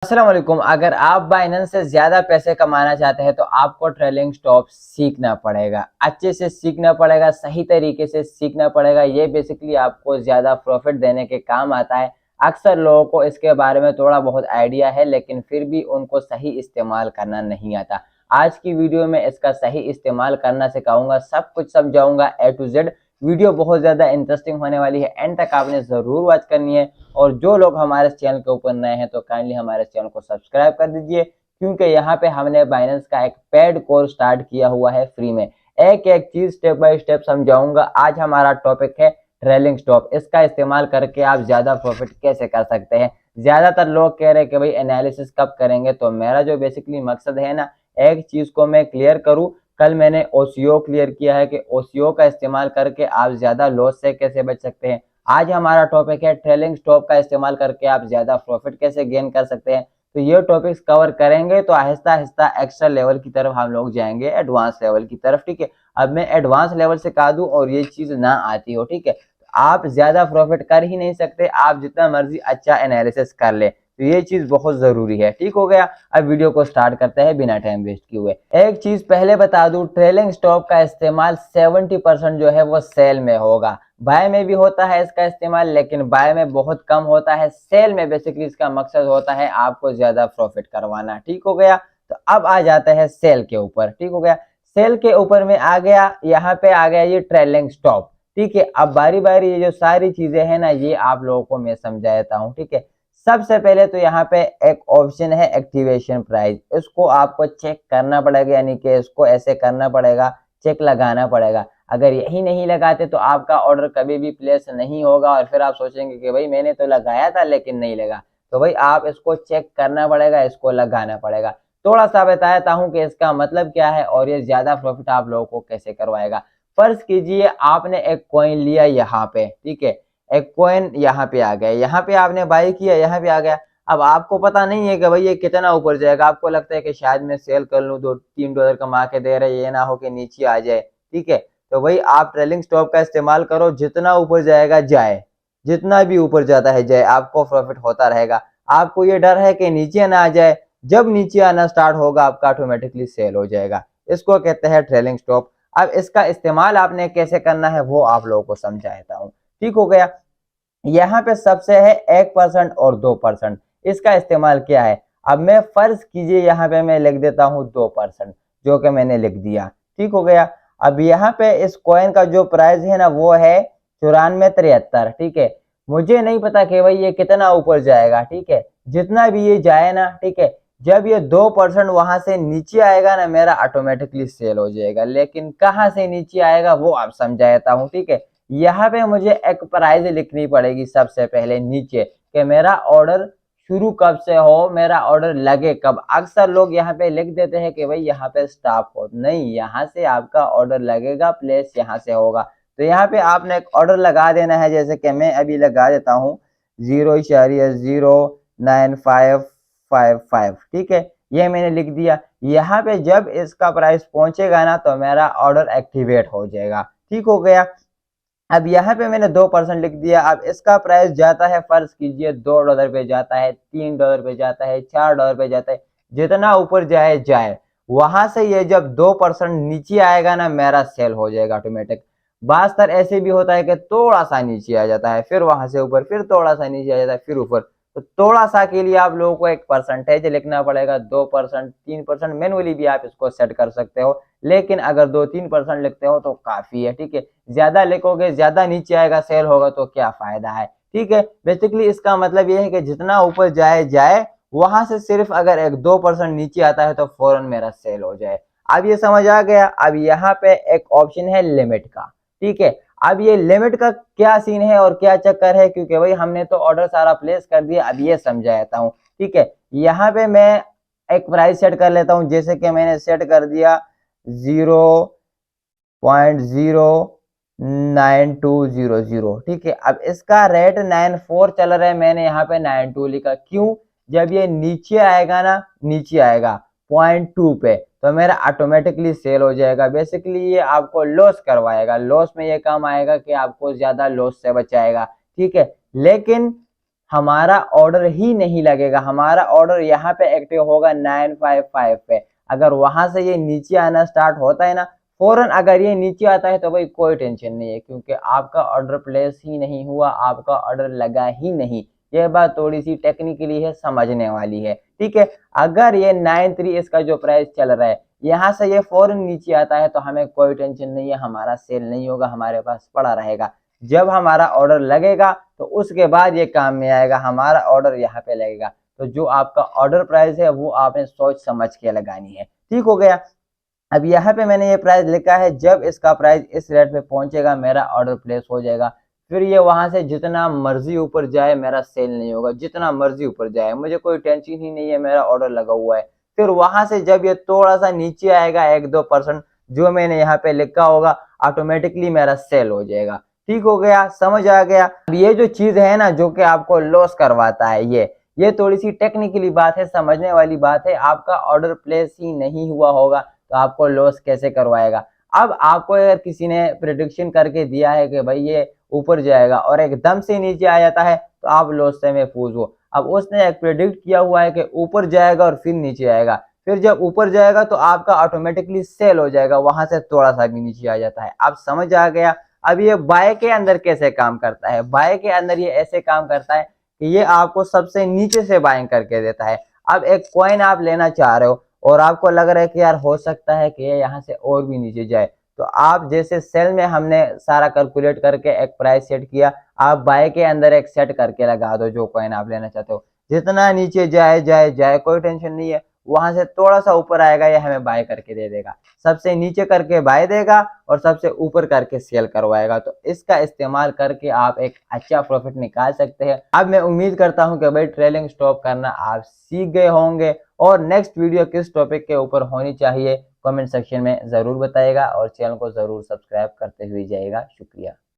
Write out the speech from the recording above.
अस्सलाम वालेकुम। अगर आप बाइनेंस से ज्यादा पैसे कमाना चाहते हैं तो आपको ट्रेलिंग स्टॉप सीखना पड़ेगा, अच्छे से सीखना पड़ेगा, सही तरीके से सीखना पड़ेगा। ये बेसिकली आपको ज्यादा प्रॉफिट देने के काम आता है। अक्सर लोगों को इसके बारे में थोड़ा बहुत आइडिया है लेकिन फिर भी उनको सही इस्तेमाल करना नहीं आता। आज की वीडियो में इसका सही इस्तेमाल करना सिखाऊंगा, सब कुछ समझाऊंगा ए टू जेड। वीडियो बहुत ज्यादा इंटरेस्टिंग होने वाली है, एंड तक आपने जरूर वॉच करनी है। और जो लोग हमारे चैनल के ऊपर नए हैं तो काइंडली हमारे चैनल को सब्सक्राइब कर दीजिए, क्योंकि यहाँ पे हमने बाइनेंस का एक पेड कोर्स स्टार्ट किया हुआ है फ्री में। एक एक चीज स्टेप बाय स्टेप समझाऊंगा। आज हमारा टॉपिक है ट्रेलिंग स्टॉप। इसका इस्तेमाल करके आप ज्यादा प्रॉफिट कैसे कर सकते हैं। ज्यादातर लोग कह रहे हैं कि भाई एनालिसिस कब करेंगे, तो मेरा जो बेसिकली मकसद है ना, एक चीज को मैं क्लियर करूं। कल मैंने ओसीओ क्लियर किया है कि ओसीओ का इस्तेमाल करके आप ज्यादा लॉस से कैसे बच सकते हैं। आज हमारा टॉपिक है ट्रेलिंग स्टॉप का इस्तेमाल करके आप ज्यादा प्रॉफिट कैसे गेन कर सकते हैं। तो ये टॉपिक्स कवर करेंगे तो आहिस्ता आहिस्ता एक्स्ट्रा लेवल की तरफ हम लोग जाएंगे, एडवांस लेवल की तरफ। ठीक है, अब मैं एडवांस लेवल से कहा दूं और ये चीज ना आती हो, ठीक है, आप ज्यादा प्रॉफिट कर ही नहीं सकते, आप जितना मर्जी अच्छा एनालिसिस कर ले। तो ये चीज बहुत जरूरी है। ठीक हो गया, अब वीडियो को स्टार्ट करते हैं बिना टाइम वेस्ट किए हुए। एक चीज पहले बता दूं, ट्रेलिंग स्टॉप का इस्तेमाल 70% जो है वो सेल में होगा। बाय में भी होता है इसका इस्तेमाल, लेकिन बाय में बहुत कम होता है। सेल में बेसिकली इसका मकसद होता है आपको ज्यादा प्रॉफिट करवाना। ठीक हो गया, तो अब आ जाता है सेल के ऊपर। ठीक हो गया, सेल के ऊपर में आ गया, यहाँ पे आ गया ये ट्रेलिंग स्टॉप। ठीक है, अब बारी बारी ये जो सारी चीजें हैं ना, ये आप लोगों को मैं समझा देता हूँ। ठीक है, सबसे पहले तो यहाँ पे एक ऑप्शन है एक्टिवेशन प्राइस, इसको आपको चेक करना पड़ेगा, यानी कि इसको ऐसे करना पड़ेगा, चेक लगाना पड़ेगा। अगर यही नहीं लगाते तो आपका ऑर्डर कभी भी प्लेस नहीं होगा और फिर आप सोचेंगे कि भाई मैंने तो लगाया था लेकिन नहीं लगा। तो भाई आप इसको चेक करना पड़ेगा, इसको लगाना पड़ेगा। थोड़ा सा बताता हूँ कि इसका मतलब क्या है और ये ज्यादा प्रॉफिट आप लोगों को कैसे करवाएगा। फर्ज कीजिए आपने एक कॉइन लिया यहाँ पे, ठीक है, एक कॉइन यहाँ पे आ गया, यहाँ पे आपने बाई किया, यहाँ पे आ गया। अब आपको पता नहीं है कि भाई ये कितना ऊपर जाएगा, आपको लगता है कि शायद मैं सेल कर लूं, $2-3 कमा के दे रहे, ये ना हो कि नीचे आ जाए। ठीक है, तो भाई आप ट्रेलिंग स्टॉप का इस्तेमाल करो, जितना ऊपर जाएगा जाए, जितना भी ऊपर जाता है जाए, आपको प्रॉफिट होता रहेगा। आपको ये डर है कि नीचे ना आ जाए, जब नीचे आना स्टार्ट होगा आपका ऑटोमेटिकली सेल हो जाएगा। इसको कहते हैं ट्रेलिंग स्टॉप। अब इसका इस्तेमाल आपने कैसे करना है वो आप लोगों को समझाता हूँ। ठीक हो गया, यहाँ पे सबसे है 1% और 2%। इसका इस्तेमाल क्या है, अब मैं फर्ज कीजिए यहाँ पे मैं लिख देता हूँ 2%, जो कि मैंने लिख दिया। ठीक हो गया, अब यहाँ पे इस कॉइन का जो प्राइस है ना वो है 94.73। ठीक है, मुझे नहीं पता कि भाई ये कितना ऊपर जाएगा। ठीक है, जितना भी ये जाए ना, ठीक है, जब ये 2% वहां से नीचे आएगा ना, मेरा ऑटोमेटिकली सेल हो जाएगा। लेकिन कहाँ से नीचे आएगा वो आप समझाता हूँ। ठीक है, यहाँ पे मुझे एक प्राइस लिखनी पड़ेगी सबसे पहले नीचे, कि मेरा ऑर्डर शुरू कब से हो, मेरा ऑर्डर लगे कब। अक्सर लोग यहाँ पे लिख देते हैं कि भाई यहाँ पे स्टॉप हो, नहीं, यहाँ से आपका ऑर्डर लगेगा, प्लेस यहाँ से होगा। तो यहाँ पे आपने एक ऑर्डर लगा देना है, जैसे कि मैं अभी लगा देता हूँ 0.09555। ठीक है, ये मैंने लिख दिया। यहाँ पे जब इसका प्राइस पहुंचेगा ना तो मेरा ऑर्डर एक्टिवेट हो जाएगा। ठीक हो गया, अब यहाँ पे मैंने 2% लिख दिया। अब इसका प्राइस जाता है, फर्ज कीजिए $2 पे जाता है, $3 पे जाता है, $4 पे जाता है, जितना ऊपर जाए जाए। वहां से ये जब 2% नीचे आएगा ना, मेरा सेल हो जाएगा ऑटोमेटिक। बास्तर ऐसे भी होता है कि थोड़ा सा नीचे आ जाता है, फिर वहां से ऊपर, फिर थोड़ा सा नीचे आ जाता है, फिर ऊपर। तो थोड़ा सा के लिए आप लोगों को एक परसेंटेज लिखना पड़ेगा, 2%, 3%। मैनुअली भी आप इसको सेट कर सकते हो, लेकिन अगर 2-3% लिखते हो तो काफी है। ठीक है, ज्यादा लिखोगे, ज्यादा नीचे आएगा, सेल होगा तो क्या फायदा है। ठीक है, बेसिकली इसका मतलब ये है कि जितना ऊपर जाए जाए, वहां से सिर्फ अगर एक 2% नीचे आता है तो फौरन मेरा सेल हो जाए। अब ये समझ आ गया। अब यहाँ पे एक ऑप्शन है लिमिट का। ठीक है, अब ये लिमिट का क्या सीन है और क्या चक्कर है, क्योंकि भाई हमने तो ऑर्डर सारा प्लेस कर दिया। अब ये समझाता हूँ। ठीक है, यहाँ पे मैं एक प्राइस सेट कर लेता हूँ, जैसे कि मैंने सेट कर दिया 0.09200। ठीक है, अब इसका रेट 94 चल रहा है, मैंने यहाँ पे 92 लिखा। क्यों, जब ये नीचे आएगा ना, नीचे आएगा 0.2 पे, तो मेरा ऑटोमेटिकली सेल हो जाएगा। बेसिकली ये आपको लॉस करवाएगा, लॉस में ये काम आएगा कि आपको ज्यादा लॉस से बचाएगा। ठीक है, लेकिन हमारा ऑर्डर ही नहीं लगेगा, हमारा ऑर्डर यहाँ पे एक्टिव होगा 955 पे। अगर वहां से ये नीचे आना स्टार्ट होता है ना, फौरन अगर ये नीचे आता है तो भाई कोई टेंशन नहीं है, क्योंकि आपका ऑर्डर प्लेस ही नहीं हुआ, आपका ऑर्डर लगा ही नहीं। यह बात थोड़ी सी टेक्निकली है, समझने वाली है, ठीक है। अगर ये 93 इसका जो प्राइस चल रहा है, यहाँ से ये फौरन नीचे आता है तो हमें कोई टेंशन नहीं है, हमारा सेल नहीं होगा, हमारे पास पड़ा रहेगा। जब हमारा ऑर्डर लगेगा तो उसके बाद ये काम में आएगा, हमारा ऑर्डर यहाँ पे लगेगा। तो जो आपका ऑर्डर प्राइस है वो आपने सोच समझ के लगानी है, ठीक हो गया। अब यहाँ पे मैंने ये प्राइस लिखा है, जब इसका प्राइस इस रेट पे पहुंचेगा मेरा ऑर्डर प्लेस हो जाएगा। फिर ये वहां से जितना मर्जी ऊपर जाए मेरा सेल नहीं होगा, जितना मर्जी ऊपर जाए मुझे कोई टेंशन ही नहीं है, मेरा ऑर्डर लगा हुआ है। फिर वहां से जब ये थोड़ा सा नीचे आएगा 1-2% जो मैंने यहाँ पे लिखा होगा, ऑटोमेटिकली मेरा सेल हो जाएगा, ठीक हो गया, समझ आ गया। अब ये जो चीज है ना जो कि आपको लॉस करवाता है, ये थोड़ी सी टेक्निकली बात है, समझने वाली बात है। आपका ऑर्डर प्लेस ही नहीं हुआ होगा तो आपको लॉस कैसे करवाएगा। अब आपको अगर किसी ने प्रेडिक्शन करके दिया है कि भाई ये ऊपर जाएगा और एकदम से नीचे आ जाता है तो आप लॉस से महफूज हो। अब उसने एक प्रेडिक्ट किया हुआ है कि ऊपर जाएगा और फिर नीचे आएगा, फिर जब ऊपर जाएगा तो आपका ऑटोमेटिकली सेल हो जाएगा, वहां से थोड़ा सा भी नीचे आ जाता है। आप समझ आ गया। अब ये बाय के अंदर कैसे काम करता है, बाय के अंदर ये ऐसे काम करता है कि ये आपको सबसे नीचे से बाइंग करके देता है। अब एक कॉइन आप लेना चाह रहे हो और आपको लग रहा है कि यार हो सकता है कि ये यहाँ से और भी नीचे जाए, तो आप जैसे सेल में हमने सारा कैलकुलेट करके एक प्राइस सेट किया, आप बाय के अंदर एक सेट करके लगा दो जो कॉइन आप लेना चाहते हो। जितना नीचे जाए जाए जाए कोई टेंशन नहीं है, वहां से थोड़ा सा ऊपर आएगा ये हमें बाय करके दे देगा, सबसे नीचे करके बाय देगा और सबसे ऊपर करके सेल करवाएगा। तो इसका इस्तेमाल करके आप एक अच्छा प्रॉफिट निकाल सकते हैं। अब मैं उम्मीद करता हूं कि भाई ट्रेलिंग स्टॉप करना आप सीख गए होंगे, और नेक्स्ट वीडियो किस टॉपिक के ऊपर होनी चाहिए कमेंट सेक्शन में जरूर बताइएगा और चैनल को जरूर सब्सक्राइब करते हुए जाइएगा। शुक्रिया।